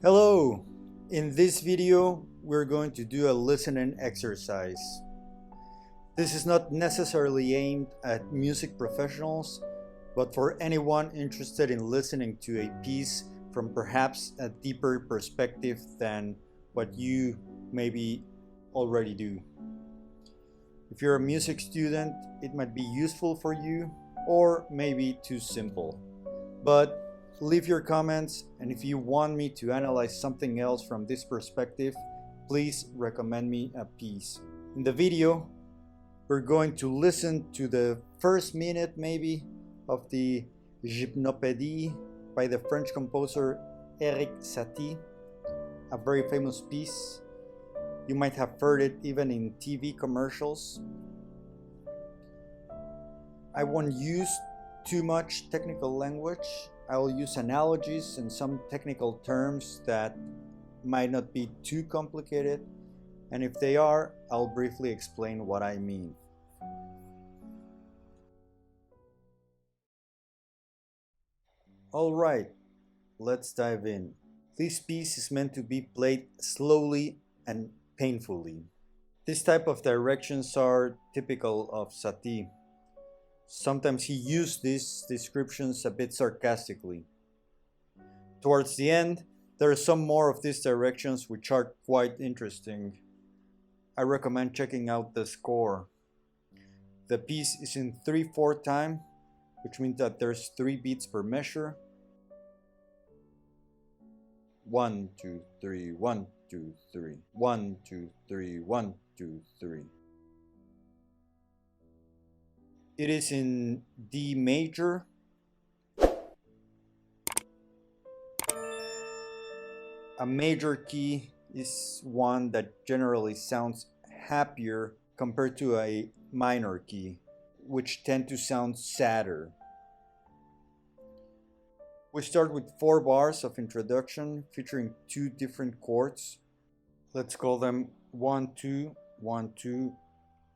Hello! In this video, we're going to do a listening exercise. This is not necessarily aimed at music professionals, but for anyone interested in listening to a piece from perhaps a deeper perspective than what you maybe already do. If you're a music student, it might be useful for you, or maybe too simple. But leave your comments, and if you want me to analyze something else from this perspective, please recommend me a piece. In the video, we're going to listen to the first minute maybe of the Gymnopédie by the French composer Satie, a very famous piece. You might have heard it even in TV commercials. I won't use too much technical language. I'll use analogies and some technical terms that might not be too complicated, and if they are, I'll briefly explain what I mean. Alright, let's dive in. This piece is meant to be played slowly and painfully. This type of directions are typical of Satie. Sometimes he used these descriptions a bit sarcastically. Towards the end, there are some more of these directions which are quite interesting. I recommend checking out the score. The piece is in 3/4 time, which means that there's 3 beats per measure. 1, 2, 3, 1, 2, 3, 1, 2, 3, 1, 2, 3. It is in D major. A major key is one that generally sounds happier compared to a minor key, which tend to sound sadder. We start with 4 bars of introduction featuring 2 different chords. Let's call them 1, 2, 1, 2.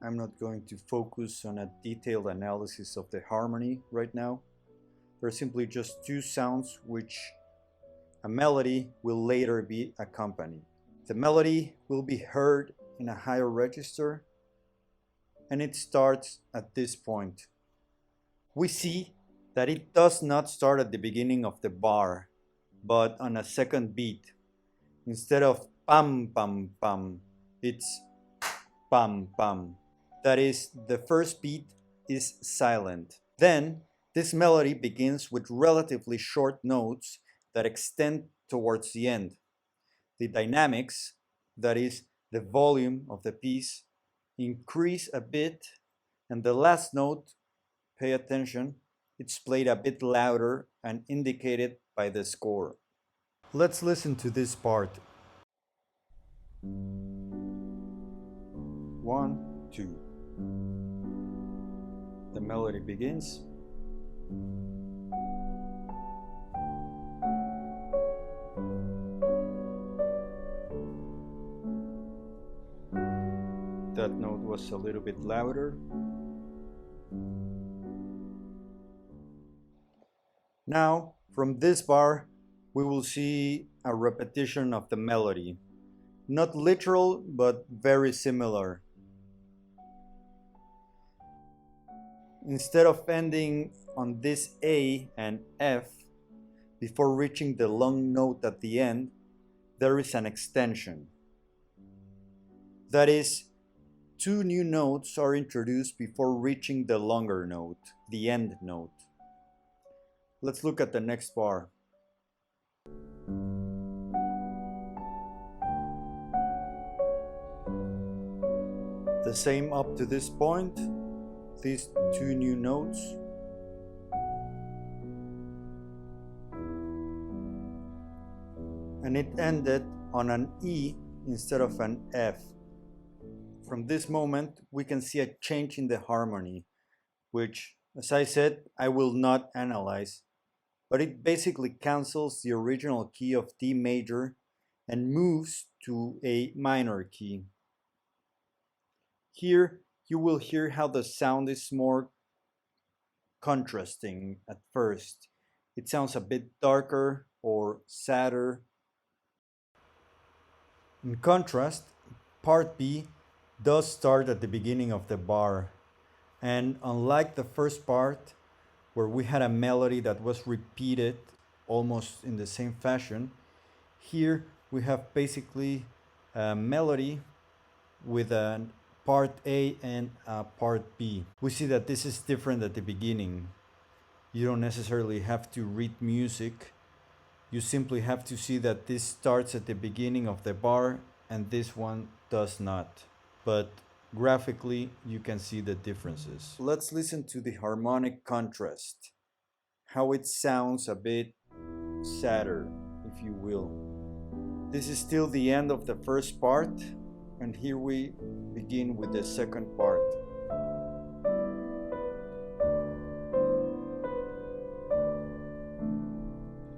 I'm not going to focus on a detailed analysis of the harmony right now. They're simply just 2 sounds which a melody will later be accompanied. The melody will be heard in a higher register, and it starts at this point. We see that it does not start at the beginning of the bar, but on a second beat. Instead of pam pam pam, it's pam pam. That is, the first beat is silent. Then, this melody begins with relatively short notes that extend towards the end. The dynamics, that is, the volume of the piece, increase a bit, and the last note, pay attention, it's played a bit louder and indicated by the score. Let's listen to this part. 1, 2. The melody begins. That note was a little bit louder. Now, from this bar, we will see a repetition of the melody. Not literal, but very similar. Instead of ending on this A and F, before reaching the long note at the end, there is an extension. That is, 2 new notes are introduced before reaching the longer note, the end note. Let's look at the next bar. The same up to this point, these 2 new notes. And it ended on an E instead of an F. From this moment, we can see a change in the harmony, which, as I said, I will not analyze, but it basically cancels the original key of D major and moves to a minor key. Here, you will hear how the sound is more contrasting at first. It sounds a bit darker or sadder, In contrast, part B does start at the beginning of the bar, and unlike the first part, where we had a melody that was repeated almost in the same fashion, here we have basically a melody with a part A and a part B. We see that this is different at the beginning. You don't necessarily have to read music. You simply have to see that this starts at the beginning of the bar and this one does not. But graphically, you can see the differences. Let's listen to the harmonic contrast, how it sounds a bit sadder, if you will. This is still the end of the first part, and here we begin with the second part.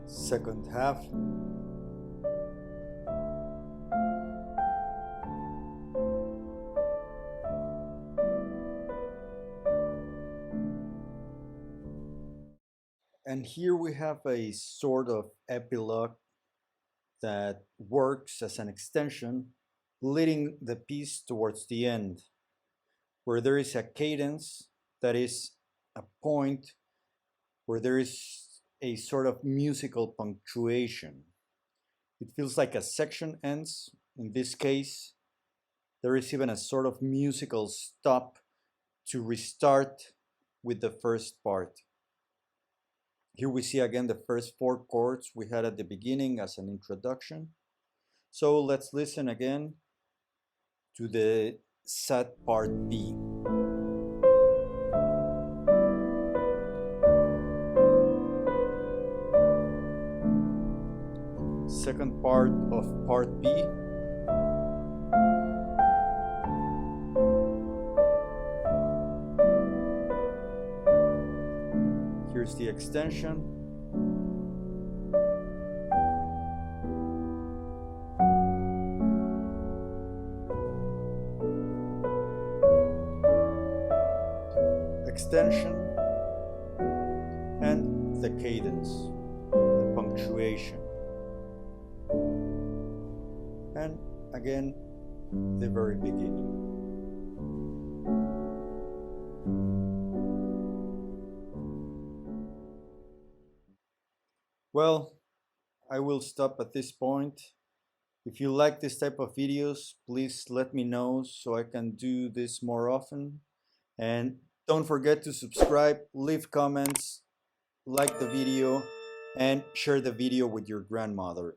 Second half. And here we have a sort of epilogue that works as an extension, leading the piece towards the end, where there is a cadence that is a point where there is a sort of musical punctuation. It feels like a section ends. In this case, there is even a sort of musical stop to restart with the first part. Here we see again the first four chords we had at the beginning as an introduction. So let's listen again to the sad part B. Second part of part B. Here's the extension. Extension and the cadence, the punctuation. And again, the very beginning. Well, I will stop at this point. If you like this type of videos, please let me know so I can do this more often. And don't forget to subscribe, leave comments, like the video, and share the video with your grandmother.